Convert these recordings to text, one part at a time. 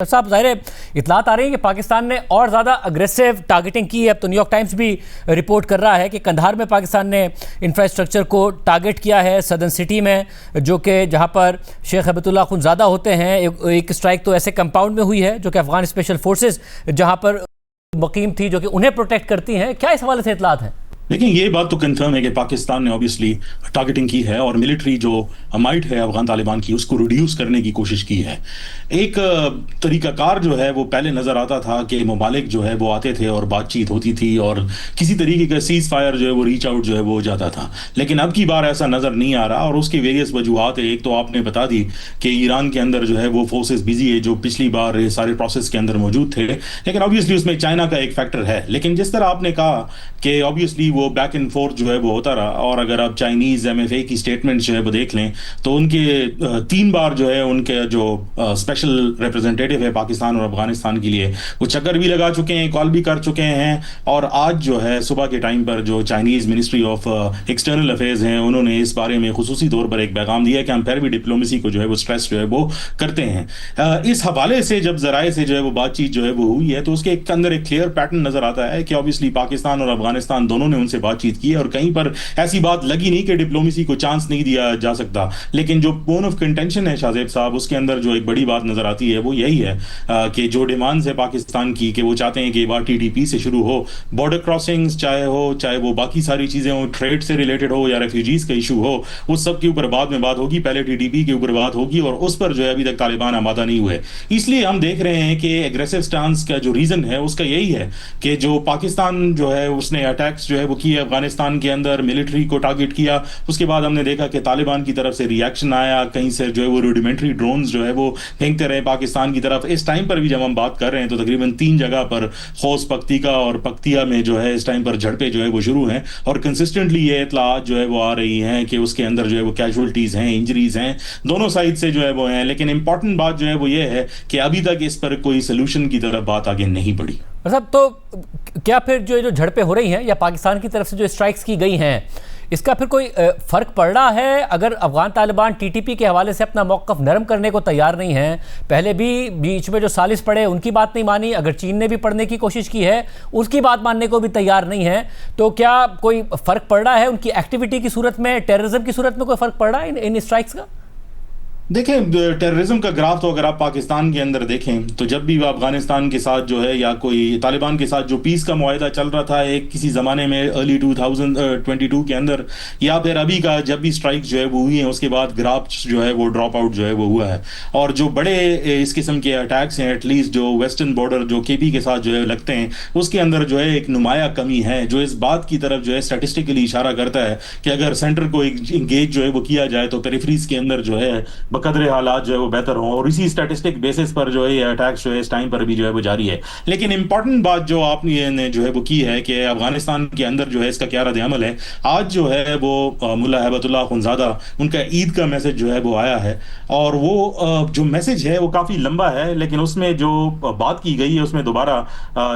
صاحب ظاہر ہے اطلاعات آ رہی ہیں کہ پاکستان نے اور زیادہ اگریسو ٹارگیٹنگ کی ہے. اب تو نیو یارک ٹائمز بھی رپورٹ کر رہا ہے کہ قندھار میں پاکستان نے انفراسٹرکچر کو ٹارگیٹ کیا ہے, سدرن سٹی میں, جو کہ جہاں پر شیخ ہیبت اللہ اخندزادہ ہوتے ہیں. ایک اسٹرائک تو ایسے کمپاؤنڈ میں ہوئی ہے جو کہ افغان اسپیشل فورسز جہاں پر مقیم تھی, جو کہ انہیں پروٹیکٹ کرتی ہیں. کیا اس حوالے سے اطلاعات ہیں؟ لیکن یہ بات تو کنفرم ہے کہ پاکستان نے اوبیسلی ٹارگیٹنگ کی ہے اور ملٹری جو مائٹ ہے افغان طالبان کی اس کو ریڈیوس کرنے کی کوشش کی ہے. ایک طریقہ کار جو ہے وہ پہلے نظر آتا تھا کہ ممالک جو ہے وہ آتے تھے اور بات چیت ہوتی تھی اور کسی طریقے کا سیز فائر جو ہے وہ ریچ آؤٹ جو ہے وہ ہو جاتا تھا. لیکن اب کی بار ایسا نظر نہیں آ رہا اور اس کی ویریس وجوہات. ایک تو آپ نے بتا دی کہ ایران کے اندر جو ہے وہ فورسز بزی ہے جو پچھلی بار سارے پروسیس کے اندر موجود تھے, لیکن اوبیسلی اس میں چائنا کا ایک فیکٹر ہے. لیکن جس طرح آپ نے کہا کہ اوبیسلی وہ بیک اینڈ فورتھ جو ہے وہ ہوتا رہا, اور اگر آپ چائنیز ایم ایف اے کی سٹیٹمنٹ جو ہے وہ دیکھ لیں تو ان کے 3 بار جو ہے ان کے جو اسپیشل ریپرزنٹیٹیو ہے پاکستان اور افغانستان کے لیے وہ چکر بھی لگا چکے ہیں, کال بھی کر چکے ہیں. اور آج جو ہے صبح کے ٹائم پر جو Chinese ministry of external affairs ہیں انہوں نے اس بارے میں خصوصی طور پر ایک پیغام دیا کہ ہم پھر بھی ڈپلومیسی کو جو ہے وہ اسٹریس جو ہے وہ کرتے ہیں. اس حوالے سے جب ذرائع سے جو ہے وہ بات چیت جو ہے وہ ہوئی ہے تو اس کے اندر ایک کلیئر پیٹرن نظر آتا ہے کہ اوبیسلی پاکستان اور افغانستان دونوں نے ان سے بات چیت کی اور کہیں پر ایسی بات لگی نہیں کہ ڈپلومیسی کو چانس نہیں دیا جا سکتا. لیکن جو بون آف کنٹینشن ہے شاہ زیب صاحب, اس کے اندر جو ایک بڑی بات نظر آتی ہے وہ یہی ہے کہ جو ڈیمانڈز ہے پاکستان کی کہ وہ چاہتے ہیں کہ بار ٹی ٹی پی سے شروع ہو, بارڈر کراسنگز چاہے وہ باقی ساری چیزیں ہوں, ٹریڈ سے ریلیٹڈ ہو یا ریفیوجیز کا ایشو ہو, اس سب کے اوپر بعد میں بات ہوگی. پہلے ٹی ٹی پی کے اوپر بات ہوگی اور اس پر جو ہے ابھی تک طالبان آمادہ نہیں ہوئے. اس لیے ہم دیکھ رہے ہیں کہ ایگریسو سٹانس کا جو ریزن ہے اس کا یہی ہے کہ جو پاکستان جو ہے اس نے اٹیکس جو ہے وہ کیے افغانستان کے اندر, ملٹری کو ٹارگٹ کیا. اس کے بعد ہم نے دیکھا کہ طالبان کی طرف سے ریاکشن آیا, کہیں سے جو ہے وہ روڈیمنٹری ڈرونز جو ہے وہ پھینکتے رہے پاکستان کی طرف. اس ٹائم پر بھی جب ہم بات کر رہے ہیں تو تقریباً 3 جگہ پر خوست پکتیکا اور پکتیا میں جو ہے اس ٹائم پر جھڑپیں جو ہے وہ شروع ہیں اور کنسسٹنٹلی یہ اطلاعات جو ہے وہ آ رہی ہیں کہ اس کے اندر جو ہے وہ کیجولٹیز ہیں, انجریز ہیں, دونوں سائڈ سے جو ہے وہ ہیں. لیکن امپورٹنٹ بات جو ہے وہ یہ ہے کہ ابھی تک اس پر کوئی سلوشن کی طرف بات آگے نہیں بڑھی. مطلب تو کیا پھر جو جھڑپیں ہو رہی ہیں یا پاکستان کی طرف سے جو اسٹرائکس کی گئی ہیں اس کا پھر کوئی فرق پڑ رہا ہے؟ اگر Afghan Taliban T T P کے حوالے سے اپنا موقف نرم کرنے کو تیار نہیں ہیں, پہلے بھی بیچ میں جو سالس پڑے ان کی بات نہیں مانی, اگر چین نے بھی پڑھنے کی کوشش کی ہے اس کی بات ماننے کو بھی تیار نہیں ہے, تو کیا کوئی فرق پڑ رہا ہے ان کی ایکٹیویٹی کی صورت میں, ٹیررزم کی صورت میں کوئی فرق پڑ رہا ہے ان اسٹرائکس کا؟ دیکھیں ٹیررزم کا گراف تو اگر آپ پاکستان کے اندر دیکھیں تو جب بھی وہ افغانستان کے ساتھ جو ہے یا کوئی طالبان کے ساتھ جو پیس کا معاہدہ چل رہا تھا ایک کسی زمانے میں ارلی 2022 کے اندر, یا پھر ابھی کا جب بھی اسٹرائک جو ہے وہ ہوئی ہیں اس کے بعد گراف جو ہے وہ ڈراپ آؤٹ جو ہے وہ ہوا ہے. اور جو بڑے اس قسم کے اٹیکس ہیں ایٹ لیسٹ جو ویسٹرن بارڈر جو کے پی کے ساتھ جو ہے لگتے ہیں اس کے اندر جو ہے ایک نمایاں کمی ہے جو اس بات کی طرف جو ہے اسٹیٹسٹیکلی اشارہ کرتا ہے کہ اگر سینٹر کو انگیج جو ہے وہ کیا جائے تو پیریفریز کے اندر جو ہے قدر حالات جو ہے وہ بہتر ہوں. اور اسی اسٹیٹسٹک بیسس پر جو ہے یہ اٹیکس جو ہے اس ٹائم پر بھی جو ہے وہ جاری ہے. لیکن امپورٹنٹ بات جو آپ نے جو ہے وہ کی ہے کہ افغانستان کے اندر جو ہے اس کا کیا رد عمل ہے. آج جو ہے وہ ملا ہیبت اللہ اخندزادہ ان کا عید کا میسج جو ہے وہ آیا ہے اور وہ جو میسج ہے وہ کافی لمبا ہے, لیکن اس میں جو بات کی گئی ہے اس میں دوبارہ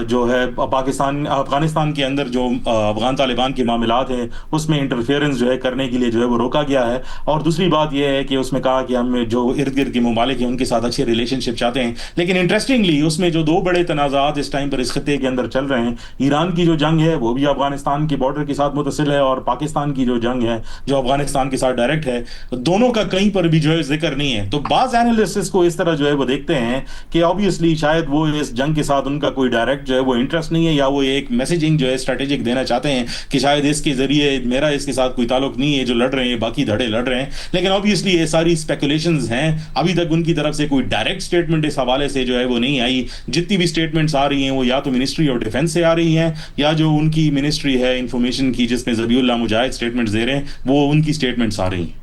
جو ہے افغانستان کے اندر جو افغان طالبان کے معاملات ہیں اس میں انٹرفیئرنس جو ہے کرنے کے لیے جو ہے وہ روکا گیا ہے. اور دوسری بات یہ ہے کہ اس میں کہا کہ ہم جو ارد گرد کے ممالک ہیں ان کے ساتھ اچھے ریلیشن شپ چاہتے ہیں. لیکن انٹرسٹنگلی اس میں جو 2 بڑے تنازعات اس ٹائم پر اس خطے کے اندر چل رہے ہیں, ایران کی جو جنگ ہے وہ بھی افغانستان کے بارڈر کے ساتھ متصل ہے اور پاکستان کی جو جنگ ہے جو افغانستان کے ساتھ ڈائریکٹ ہے, دونوں کا کہیں پر بھی جو ہے ذکر نہیں ہے. تو بعض اینالسٹس کو اس طرح جو ہے وہ دیکھتے ہیں کہ obviously شاید وہ اس جنگ کے ساتھ ان کا کوئی ڈائریکٹ جو ہے وہ انٹرسٹ نہیں ہے, یا وہ ایک میسیجنگ جو ہے اسٹریٹجک دینا چاہتے ہیں کہ شاید اس کے ذریعے میرا اس کے ساتھ کوئی تعلق نہیں ہے, جو لڑ رہے ہیں باقی دھڑے لڑ رہے ہیں. لیکن obviously یہ ساری اسپیکولیشنز ہیں, ابھی تک ان کی طرف سے کوئی ڈائریکٹ سٹیٹمنٹ اس حوالے سے جو ہے وہ نہیں آئی. جتنی بھی سٹیٹمنٹس آ رہی ہیں وہ یا تو منسٹری آف ڈیفنس سے آ رہی ہیں یا جو ان کی منسٹری ہے انفارمیشن کی جس میں ذبیح اللہ مجاہد سٹیٹمنٹس دے رہے ہیں وہ ان کی سٹیٹمنٹس آ رہی ہیں.